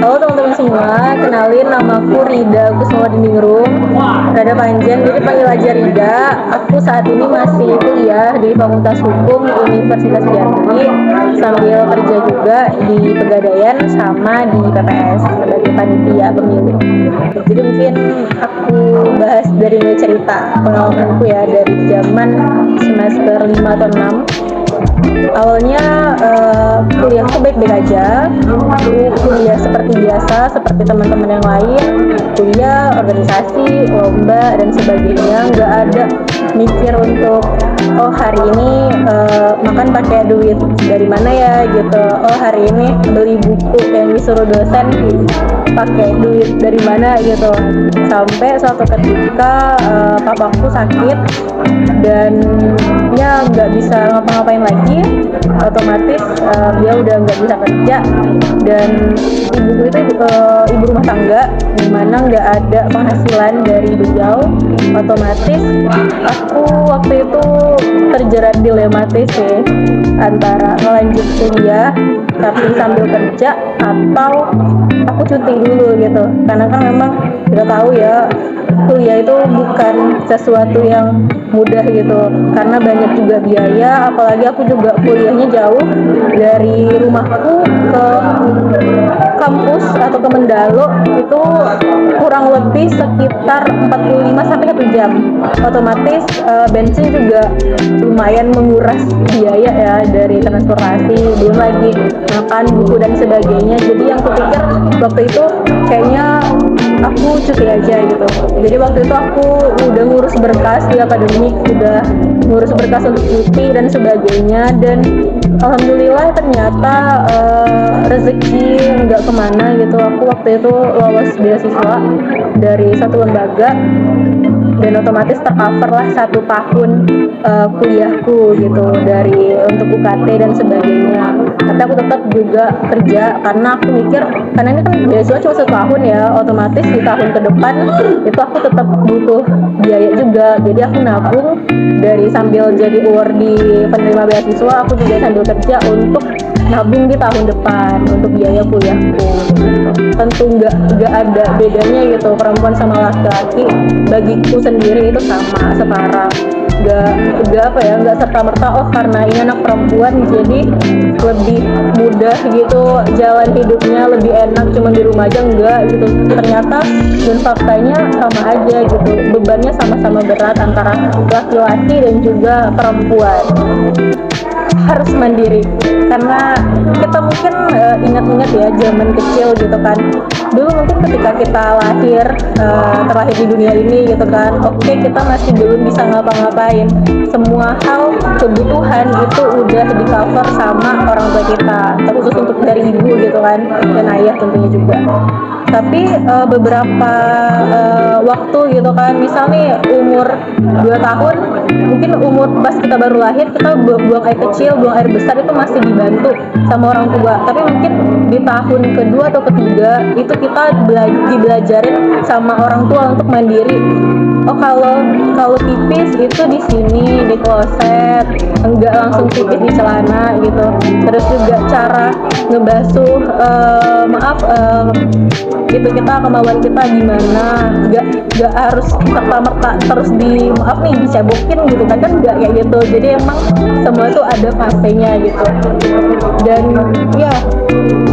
Halo teman-teman semua, kenalin namaku Rida Kusumodiningrum. Rada panjang, jadi panggil aja Rida. Aku saat ini masih kuliah di Fakultas Hukum Universitas Jambi, sambil kerja juga di Pegadaian sama di PPS sebagai panitia pemilu. Jadi mungkin aku bahas dari mulai cerita pengalamanku ya dari zaman semester 5 atau 6. Awalnya kuliahku baik-baik aja. Kuliah seperti biasa, seperti teman-teman yang lain. Kuliah, organisasi, lomba dan sebagainya. Nggak ada mikir untuk hari ini makan pakai duit dari mana ya gitu. Hari ini beli buku yang disuruh dosen pakai duit dari mana gitu. Sampai suatu ketika papaku sakit dan ya nggak bisa ngapa-ngapain lagi, otomatis dia udah nggak bisa kerja, dan ibuku itu ibu rumah tangga dimana nggak ada penghasilan dari beliau. Otomatis aku waktu itu terjerat dilematis sih, antara ngelanjut kuliah tapi sambil kerja atau aku cuti dulu gitu, karena kan memang kita tahu ya kuliah itu bukan sesuatu yang mudah gitu, karena banyak juga biaya, apalagi aku juga kuliahnya jauh dari rumahku ke kampus atau ke Mendalo itu kurang lebih sekitar 45 sampai 1 jam. Otomatis bensin juga lumayan menguras biaya ya dari transportasi, belum lagi makan, buku dan sebagainya. Jadi yang kupikir waktu itu kayaknya aku cuti aja gitu. Jadi waktu itu aku udah ngurus berkas di akademik, udah ngurus berkas untuk cuti dan sebagainya, dan alhamdulillah ternyata rezeki nggak kemana gitu. Aku waktu itu lolos beasiswa dari satu lembaga dan otomatis tercover lah 1 tahun kuliahku gitu dari untuk UKT dan sebagainya. Tapi aku tetap juga kerja karena aku mikir, karena ini kan beasiswa cuma 1 tahun ya, otomatis di tahun ke depan itu aku tetap butuh biaya juga. Jadi aku nabung dari sambil jadi di penerima beasiswa, aku juga sambil kerja untuk nabung di tahun depan untuk biaya kuliahku. Tentu nggak ada bedanya gitu perempuan sama laki-laki, bagiku sendiri itu sama sekarang. Nggak serta merta karena ini anak perempuan jadi lebih mudah gitu jalan hidupnya, lebih enak cuma di rumah aja, enggak gitu. Ternyata dan faktanya sama aja gitu, bebannya sama-sama berat antara laki-laki dan juga perempuan. Harus mandiri, karena kita mungkin ingat-ingat ya zaman kecil gitu kan, dulu mungkin ketika kita terlahir di dunia ini gitu kan, oke, kita masih belum bisa ngapa-ngapain, semua hal kebutuhan itu udah di cover sama orang tua kita, terkhusus untuk dari ibu gitu kan, dan ayah tentunya juga. Tapi beberapa waktu gitu kan, misalnya umur 2 tahun, mungkin umur pas kita baru lahir kita buang air kecil, buang air besar itu masih dibantu sama orang tua. Tapi mungkin di tahun kedua atau ketiga itu kita dibelajarin sama orang tua untuk mandiri. Kalau pipis itu di sini di kloset, enggak langsung pipis di celana gitu. Terus juga cara ngebasuh gitu, kita kemauan kita gimana, nggak harus serta-merta terus dicebokin gitu kan nggak kayak gitu. Jadi emang semua tuh ada fasenya gitu, dan ya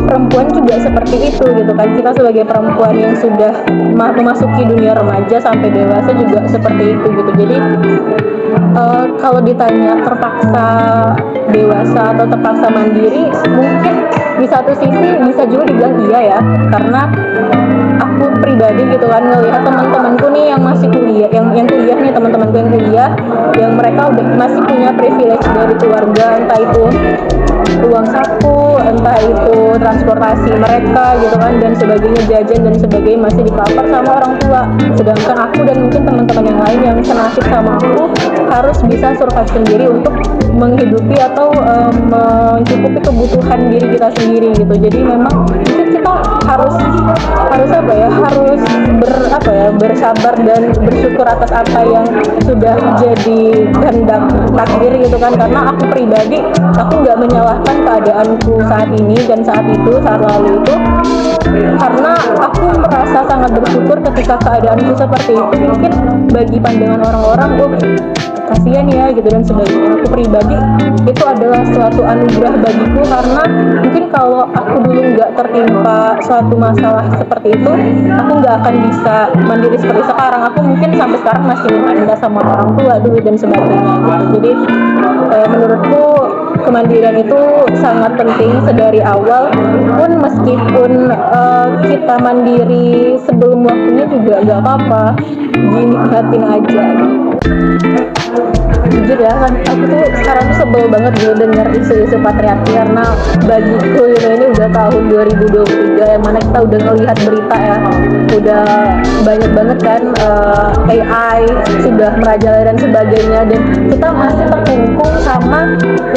perempuan juga seperti itu gitu kan. Kita sebagai perempuan yang sudah memasuki dunia remaja sampai dewasa juga seperti itu gitu. Jadi kalau ditanya terpaksa dewasa atau terpaksa mandiri, mungkin di satu sisi bisa juga dibilang iya ya, karena aku pribadi gitu kan ngelihat teman-temanku nih yang masih kuliah, yang kuliah nih, teman-temanku yang kuliah, yang mereka udah masih punya privilege dari keluarga, entah itu uang saku, entah itu transportasi mereka gitu kan, dan sebagainya, jajan dan sebagainya masih di cover sama orang tua. Sedangkan aku dan mungkin teman-teman yang lain yang senasib sama aku harus bisa survive sendiri untuk menghidupi atau mencukupi kebutuhan diri kita sendiri gitu. Jadi memang mungkin kita harus bersabar dan bersyukur atas apa yang sudah jadi kehendak takdir gitu kan. Karena aku pribadi, aku nggak menyalahkan keadaanku saat ini dan saat lalu itu, sangat bersyukur ketika keadaanku seperti itu. Mungkin bagi pandangan orang-orang, kasihan ya gitu dan sebagainya. Aku pribadi itu adalah suatu anugerah bagiku, karena mungkin kalau aku dulu nggak tertimpa suatu masalah seperti itu, aku nggak akan bisa mandiri seperti sekarang. Aku mungkin sampai sekarang masih minta sama orang tua dulu dan sebagainya gitu. Jadi menurutku kemandirian itu sangat penting sedari awal. Pun meskipun kita mandiri sebelum waktunya juga nggak apa-apa, dinikmatin aja. Jujur ya kan, aku tuh sekarang tuh sebel banget gitu denger isu-isu patriarki, karena bagiku ini udah tahun 2023 yang mana kita udah ngelihat berita ya, udah banyak banget kan AI sudah merajalela dan sebagainya, dan kita masih terkungkung sama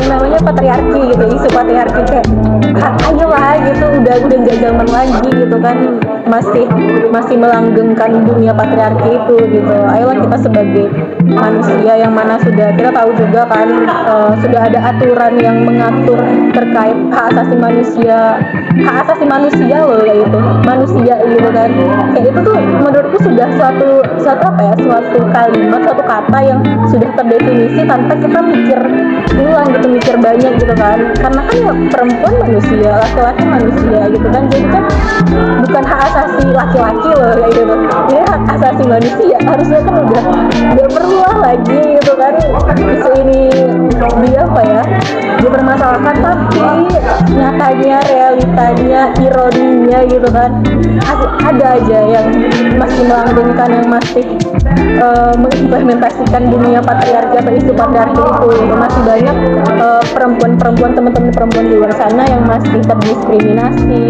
yang namanya patriarki gitu, isu patriarki kayak ayo lah gitu, udah nggak zaman lagi gitu kan, masih melanggengkan dunia patriarki itu gitu. Ayolah kita sebagai manusia yang mana sudah kita tahu juga kan, sudah ada aturan yang mengatur terkait hak asasi manusia loh, yaitu manusia gitu kan. Kayak itu tuh menurutku sudah suatu kalimat, suatu kata yang sudah terdefinisi tanpa kita mikir ulang gitu, mikir banyak gitu kan. Karena kan ya, perempuan manusia, laki-laki manusia gitu kan. Jadi kan bukan hak asasi laki-laki loh kayak gitu. Ini hak asasi manusia, harusnya kan udah nggak perlu lagi gitu kan isu ini dipermasalahkan, tapi nyatanya, realitanya, ironinya gitu kan, ada aja yang masih melanggengkan, yang masih mengimplementasikan dunia patriarki atau isu patriarki itu gitu. Masih banyak perempuan-perempuan, teman-teman perempuan di luar sana yang masih terdiskriminasi,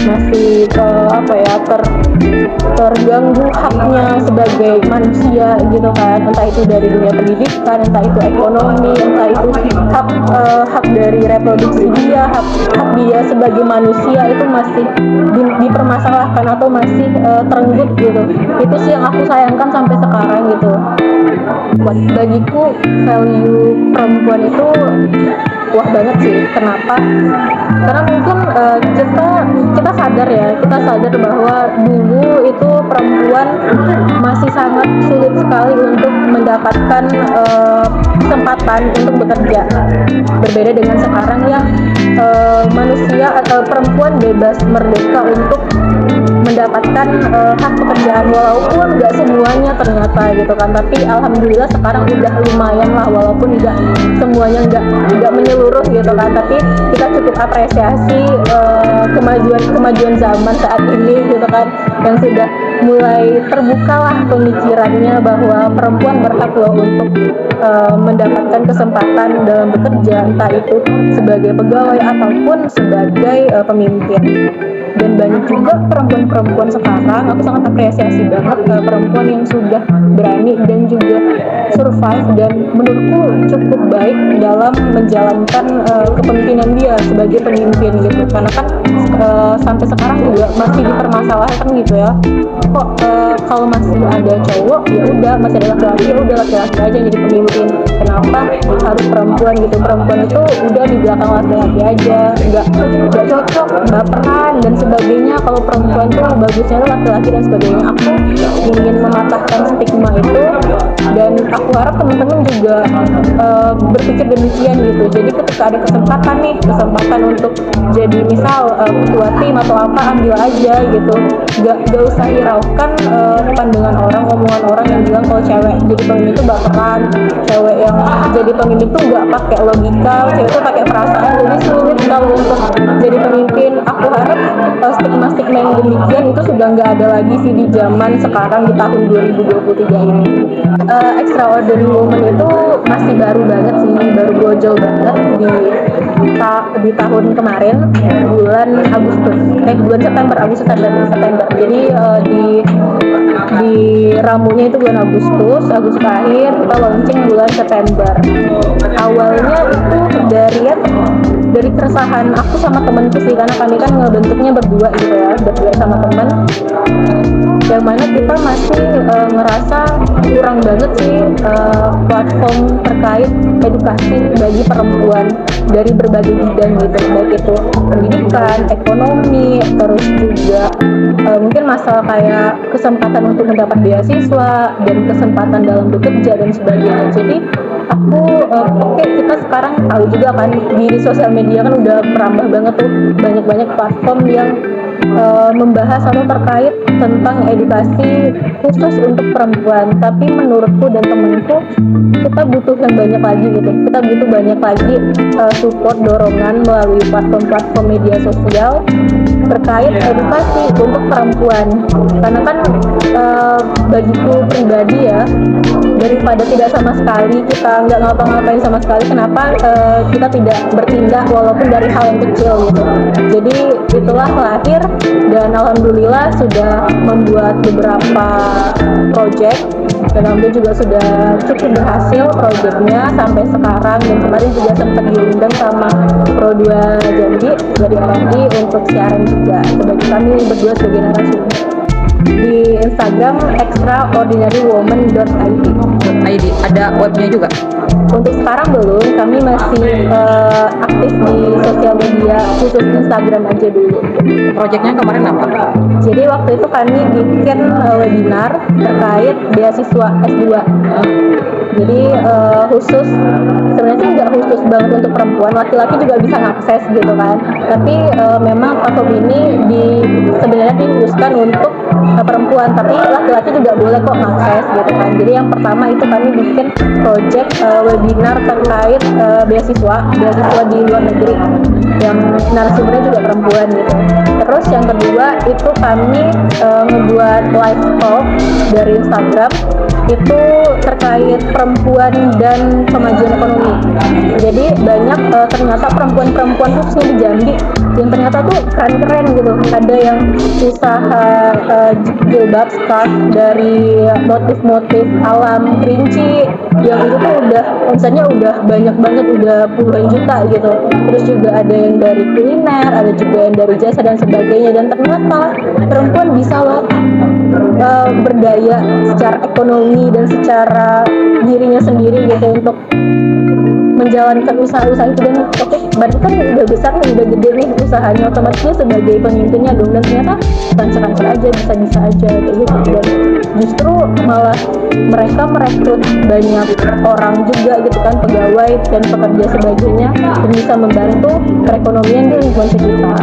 masih terganggu haknya sebagai manusia gitu kan, entah itu dari dunia pendidikan, entah itu ekonomi, entah itu hak dari reproduksi dia, hak dia sebagai manusia itu masih dipermasalahkan atau masih terenggut gitu. Itu sih yang aku sayangkan sampai sekarang gitu. Bagiku value perempuan itu wah banget sih. Kenapa? Karena mungkin kita sadar bahwa dulu itu perempuan masih sangat sulit sekali untuk mendapatkan kesempatan untuk bekerja. Berbeda dengan sekarang yang manusia atau perempuan bebas merdeka untuk mendapatkan hak pekerjaan, walaupun nggak semuanya ternyata gitu kan, tapi alhamdulillah sekarang udah lumayan lah, walaupun nggak semuanya nggak menyeluruh gitu kan, tapi kita cukup apresiasi kemajuan zaman saat ini gitu kan, yang sudah mulai terbukalah pemikirannya bahwa perempuan berhak loh untuk mendapatkan kesempatan dalam bekerja, entah itu sebagai pegawai ataupun sebagai pemimpin. Dan banyak juga perempuan-perempuan sekarang, aku sangat apresiasi banget perempuan yang sudah berani dan juga survive dan menurutku cukup baik dalam menjalankan kepemimpinan dia sebagai pemimpin gitu. Karena kan sampai sekarang juga masih dipermasalahkan gitu ya, kok kalau masih ada cowok ya udah, masih ada laki-laki ya udah, laki-laki aja jadi pemimpin, kenapa harus perempuan gitu, perempuan itu udah di belakang laki-laki aja, nggak cocok, baperan dan sebagainya, kalau perempuan tuh bagusnya tuh laki-laki dan sebagainya. Aku ingin mematahkan stigma itu, dan aku harap teman-teman juga berpikir demikian gitu. Jadi ketika ada kesempatan untuk jadi misal ketua tim atau apa, ambil aja gitu, nggak usah hiraukan pandangan orang, omongan orang yang bilang kalau cewek jadi pemimpin itu baperan, cewek yang jadi pemimpin tuh nggak pakai logika, cewek tuh pakai perasaan, jadi sulit kalau untuk jadi pemimpin. Aku harap stigma-stigma yang demikian itu sudah nggak ada lagi sih di zaman sekarang, di tahun 2023 ini. Extraordinary Woman itu masih baru banget sih, baru brojol banget di tahun kemarin, bulan September. Jadi di ramunya itu bulan Agustus akhir, kita launching bulan September. Awalnya itu dari keresahan aku sama temenku sih, karena kami kan ngebentuknya berdua gitu ya, berdua sama temen. yang mana kita masih ngerasa kurang banget sih platform terkait edukasi bagi perempuan dari berbagai bidang gitu, baik itu pendidikan, ekonomi, terus juga mungkin masalah kayak kesempatan untuk mendapat beasiswa dan kesempatan dalam bekerja dan sebagainya. Jadi aku oke, kita sekarang tahu juga kan di sosial media kan udah merambah banget tuh, banyak platform yang membahas atau terkait tentang edukasi khusus untuk perempuan. Tapi menurutku dan temanku, kita butuh yang banyak lagi gitu, kita butuh banyak lagi support, dorongan melalui platform-platform media sosial terkait edukasi untuk perempuan. Karena kan bagiku pribadi ya, daripada tidak sama sekali, kita nggak ngapa-ngapain sama sekali, kenapa kita tidak bertindak walaupun dari hal yang kecil gitu. Jadi itulah lahir, dan alhamdulillah sudah membuat beberapa project, dan alhamdulillah juga sudah cukup berhasil projectnya sampai sekarang. Dan kemarin juga sempat diundang sama Pro 2 Jambi dari RRI untuk siaran juga sebagai kami berdua sebagai narasumber di Instagram extraordinarywoman.id. Ada webnya juga? Untuk sekarang belum, kami masih aktif di sosial media, khusus Instagram aja dulu. Proyeknya kemarin apa? Jadi waktu itu kami bikin webinar terkait beasiswa S2. Jadi khusus, sebenarnya sih nggak khusus banget untuk perempuan, laki-laki juga bisa ngakses gitu kan. Tapi memang platform ini sebenarnya dikhususkan untuk perempuan, tapi laki-laki juga boleh kok ngakses gitu kan. Jadi yang pertama itu kami bikin project webinar terkait beasiswa di luar negeri yang narasumbernya juga perempuan gitu. Terus yang kedua itu kami ngebuat live talk dari Instagram itu terkait perempuan dan kemajuan ekonomi. Jadi banyak ternyata perempuan-perempuan khususnya di Jambi yang ternyata tuh keren-keren gitu. Ada yang usaha jilbab scarf dari motif-motif alam kerinci, yang itu tuh udah omsetnya udah banyak banget, udah puluhan juta gitu. Terus juga ada yang dari kuliner, ada juga yang dari jasa dan sebagainya. Dan ternyata perempuan bisa loh berdaya secara ekonomi dan secara dirinya sendiri gitu untuk menjalankan usaha-usaha itu. Dan oke, berarti kan udah besar nih, udah gede nih usahanya, otomatis dia sebagai pemimpinnya dong. Dan ternyata lancar-lancar aja, bisa-bisa aja kayak gitu. Dan justru malah mereka merekrut banyak orang juga gitu kan, pegawai dan pekerja sebagainya, dan bisa membantu perekonomian di lingkungan sekitar.